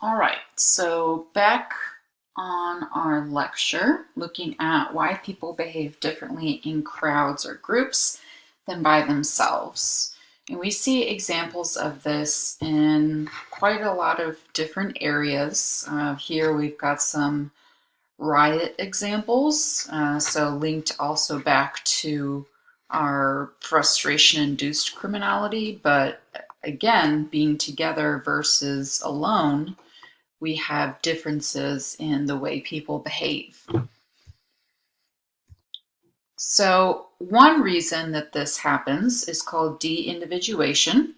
All right, so back on our lecture, looking at why people behave differently in crowds or groups than by themselves. And we see examples of this in quite a lot of different areas. Here we've got some riot examples, so linked also back to our frustration-induced criminality, but again, being together versus alone, we have differences in the way people behave. So one reason that this happens is called de-individuation,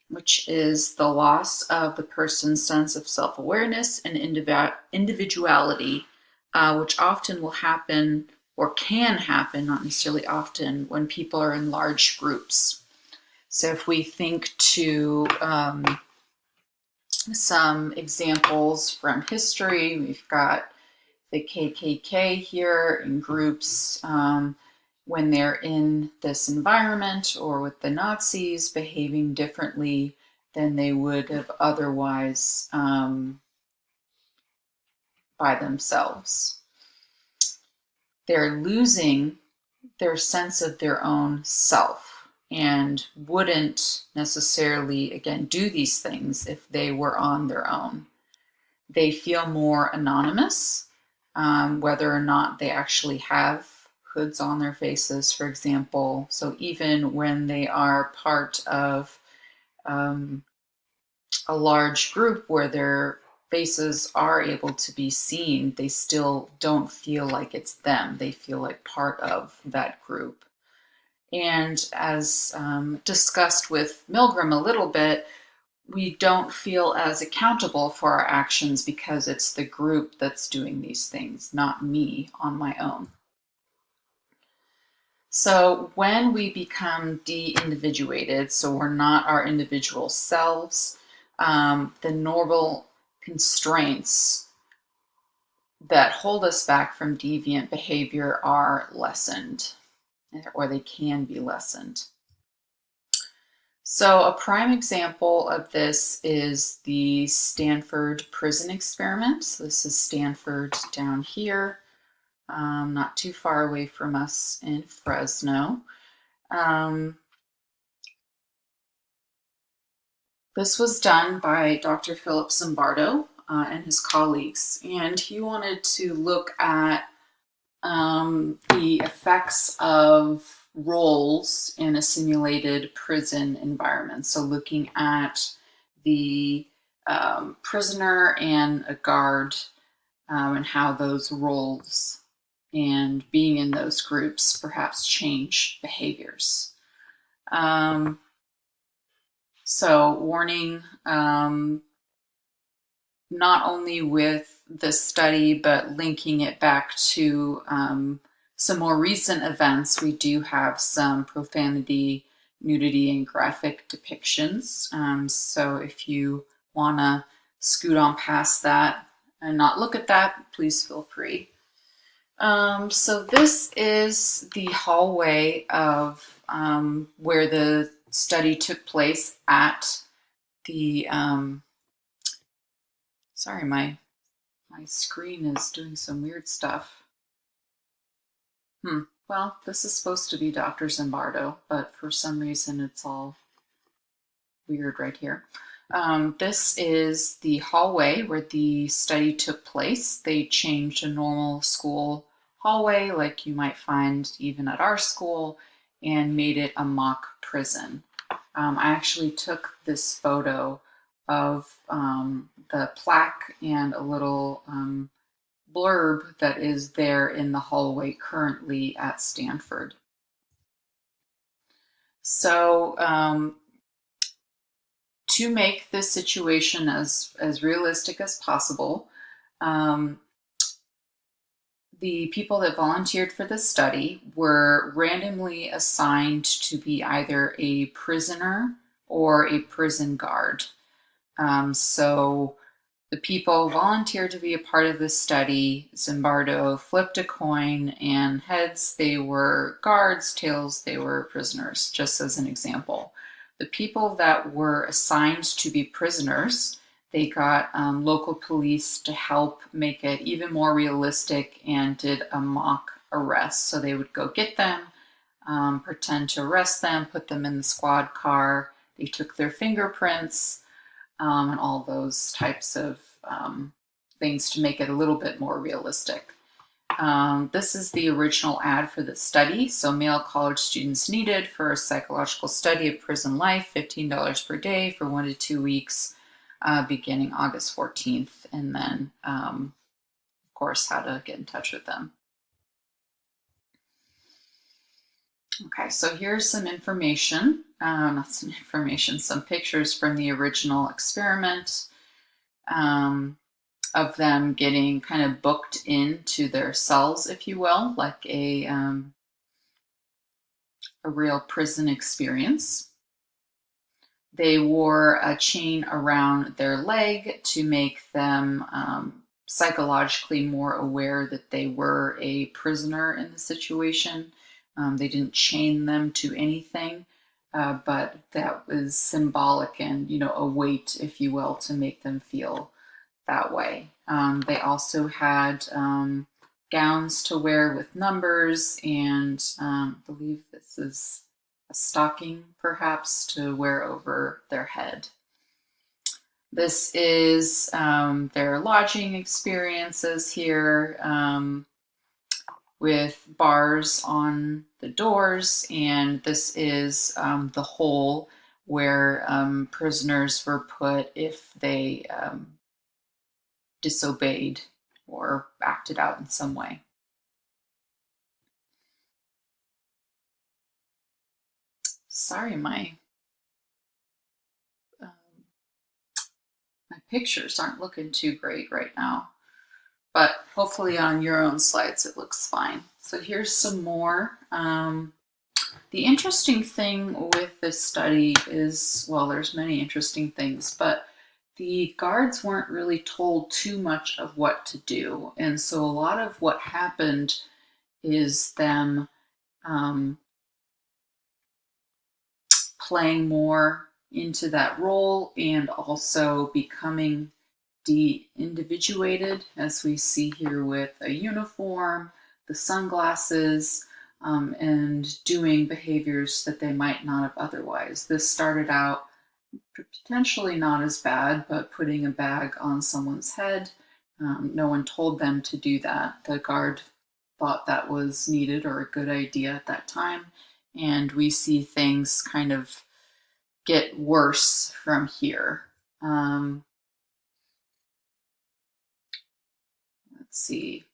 which is the loss of the person's sense of self-awareness and individuality, which often will happen or can happen, not necessarily often, when people are in large groups. So if we think to some examples from history, we've got the KKK here in groups when they're in this environment, or with the Nazis behaving differently than they would have otherwise by themselves. They're losing their sense of their own self and wouldn't necessarily, again, do these things if they were on their own. They feel more anonymous, whether or not they actually have hoods on their faces, for example. So even when they are part of a large group where their faces are able to be seen, they still don't feel like it's them. They feel like part of that group. And as discussed with Milgram a little bit, we don't feel as accountable for our actions because it's the group that's doing these things, not me on my own. So when we become de-individuated, so we're not our individual selves, the normal constraints that hold us back from deviant behavior are lessened, or they can be lessened. So a prime example of this is the Stanford prison experiment. So this is Stanford down here, not too far away from us in Fresno. This was done by Dr. Philip Zimbardo and his colleagues, and he wanted to look at the effects of roles in a simulated prison environment. So looking at the prisoner and a guard and how those roles and being in those groups perhaps change behaviors. So warning, not only with this study, but linking it back to some more recent events, we do have some profanity, nudity, and graphic depictions. So if you want to scoot on past that and not look at that, please feel free. So this is the hallway of where the study took place at the sorry, my screen is doing some weird stuff. Well, this is supposed to be Dr. Zimbardo, but for some reason it's all weird right here. This is the hallway where the study took place. They changed a normal school hallway, like you might find even at our school, and made it a mock prison. I actually took this photo of the plaque and a little blurb that is there in the hallway currently at Stanford. So to make this situation as realistic as possible, the people that volunteered for the study were randomly assigned to be either a prisoner or a prison guard. So the people volunteered to be a part of this study. Zimbardo flipped a coin, and heads, they were guards, tails, they were prisoners, just as an example. The people that were assigned to be prisoners, They got local police to help make it even more realistic and did a mock arrest. So they would go get them, pretend to arrest them, put them in the squad car. They took their fingerprints and all those types of things to make it a little bit more realistic. This is the original ad for the study. So male college students needed for a psychological study of prison life, $15 per day for 1 to 2 weeks, beginning August 14th. And then, of course, how to get in touch with them. Okay, so here's some information, not some information, some pictures from the original experiment. Of them getting kind of booked into their cells, if you will, like a real prison experience. They wore a chain around their leg to make them psychologically more aware that they were a prisoner in the situation. They didn't chain them to anything, but that was symbolic and, a weight, if you will, to make them feel that way. They also had gowns to wear with numbers, and I believe this is a stocking, perhaps, to wear over their head. This is their lodging experiences here, with bars on the doors, and this is the hole where prisoners were put if they disobeyed or acted out in some way. Sorry, my pictures aren't looking too great right now, but hopefully on your own slides it looks fine. So here's some more. The interesting thing with this study is, well, there's many interesting things, but the guards weren't really told too much of what to do. And so a lot of what happened is them playing more into that role and also becoming de-individuated, as we see here with a uniform, the sunglasses, and doing behaviors that they might not have otherwise. This started out potentially not as bad, but putting a bag on someone's head. No one told them to do that. The guard thought that was needed or a good idea at that time. And we see things kind of get worse from here. Let's see.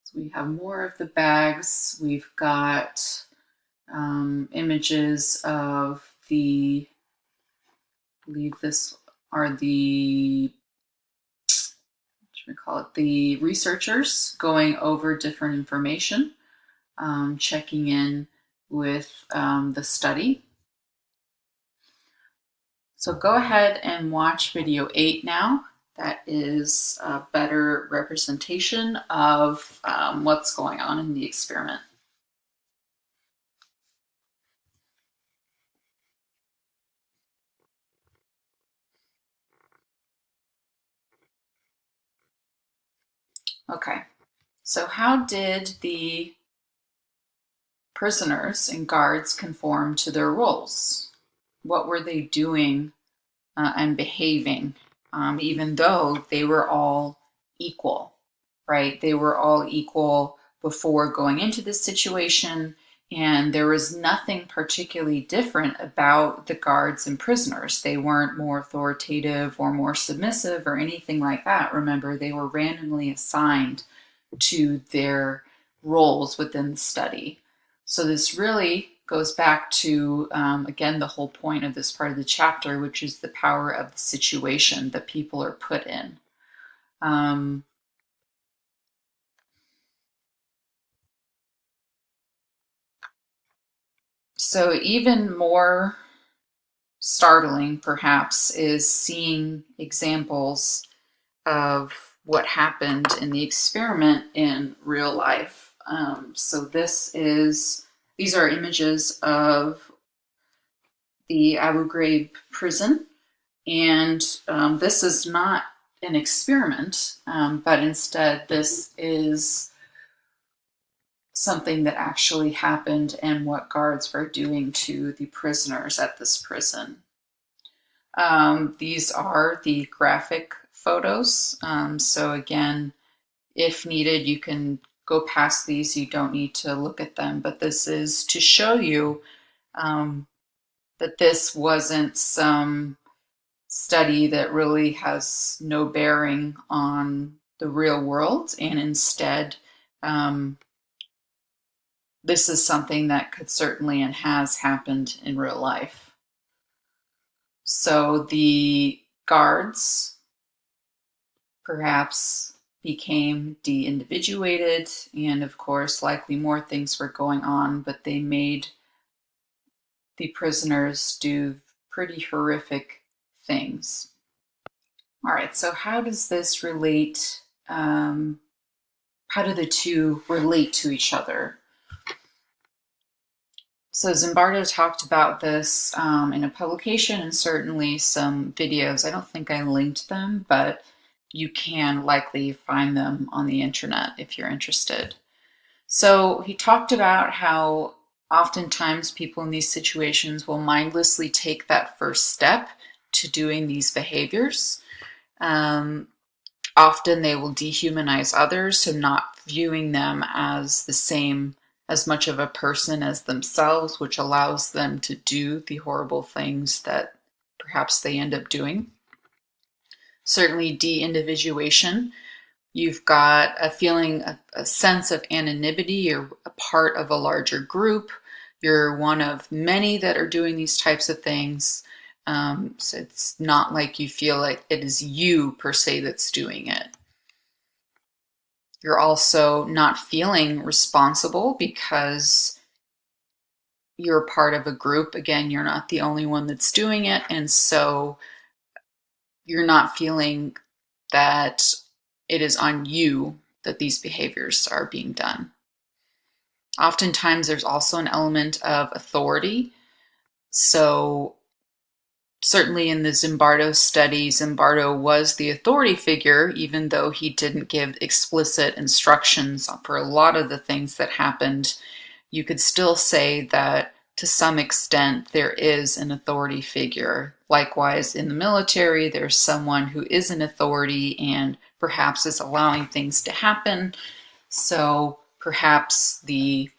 So we have more of the bags. We've got images of the, I believe this are the, what should we call it, the researchers going over different information, checking in with the study. So go ahead and watch video 8 now. That is a better representation of what's going on in the experiment. Okay, so how did the prisoners and guards conform to their roles? What were they doing and behaving, even though they were all equal, right? They were all equal before going into this situation, and there was nothing particularly different about the guards and prisoners. They weren't more authoritative or more submissive or anything like that. Remember, they were randomly assigned to their roles within the study. So this really goes back to, again, the whole point of this part of the chapter, which is the power of the situation that people are put in. So even more startling, perhaps, is seeing examples of what happened in the experiment in real life. So these are images of the Abu Ghraib prison And this is not an experiment, but instead this is something that actually happened and what guards were doing to the prisoners at this prison. These are the graphic photos. So again, if needed, you can go past these. You don't need to look at them, but this is to show you that this wasn't some study that really has no bearing on the real world, and instead, this is something that could certainly and has happened in real life. So the guards perhaps became de-individuated, and of course, likely more things were going on, but they made the prisoners do pretty horrific things. All right, so how does this relate? How do the two relate to each other? So Zimbardo talked about this in a publication and certainly some videos. I don't think I linked them, but you can likely find them on the internet if you're interested. So he talked about how oftentimes people in these situations will mindlessly take that first step to doing these behaviors. Often they will dehumanize others, so not viewing them as the same, as much of a person as themselves, which allows them to do the horrible things that perhaps they end up doing. Certainly de-individuation. You've got a feeling, a sense of anonymity. You're a part of a larger group. You're one of many that are doing these types of things. So it's not like you feel like it is you per se that's doing it. You're also not feeling responsible because you're part of a group. Again, you're not the only one that's doing it. And so you're not feeling that it is on you that these behaviors are being done. Oftentimes, there's also an element of authority. So certainly in the Zimbardo study, Zimbardo was the authority figure, even though he didn't give explicit instructions for a lot of the things that happened. You could still say that to some extent there is an authority figure. Likewise, in the military, there's someone who is an authority and perhaps is allowing things to happen. So perhaps the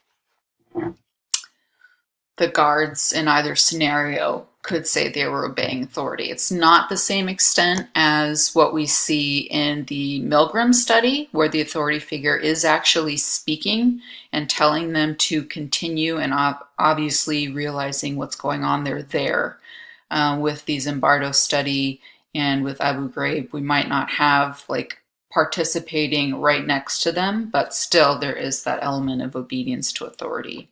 guards in either scenario could say they were obeying authority. It's not the same extent as what we see in the Milgram study, where the authority figure is actually speaking and telling them to continue and obviously realizing what's going on there. With the Zimbardo study and with Abu Ghraib, we might not have like participating right next to them, but still there is that element of obedience to authority.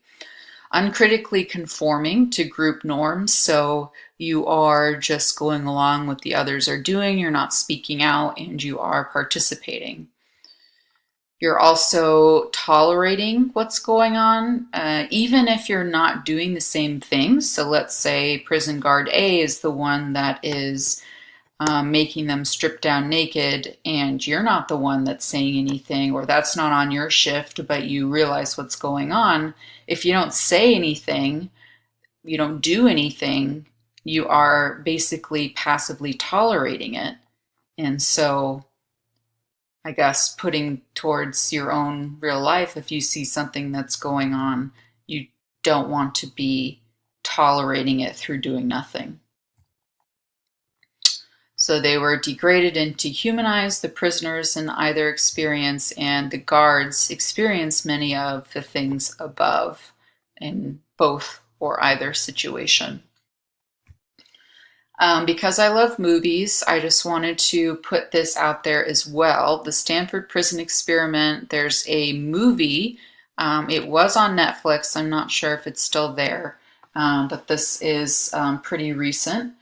Uncritically conforming to group norms, so you are just going along with what the others are doing, you're not speaking out, and you are participating. You're also tolerating what's going on, even if you're not doing the same things. So let's say prison guard A is the one that is making them strip down naked, and you're not the one that's saying anything, or that's not on your shift, but you realize what's going on. If you don't say anything, you don't do anything, you are basically passively tolerating it. And so I guess putting towards your own real life, if you see something that's going on, you don't want to be tolerating it through doing nothing. So they were degraded and dehumanized. The prisoners in either experience, and the guards experienced many of the things above in both or either situation. Because I love movies, I just wanted to put this out there as well. The Stanford Prison Experiment, there's a movie. It was on Netflix. I'm not sure if it's still there, but this is pretty recent.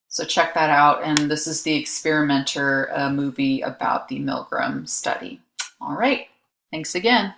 So check that out. And this is the Experimenter movie about the Milgram study. All right. Thanks again.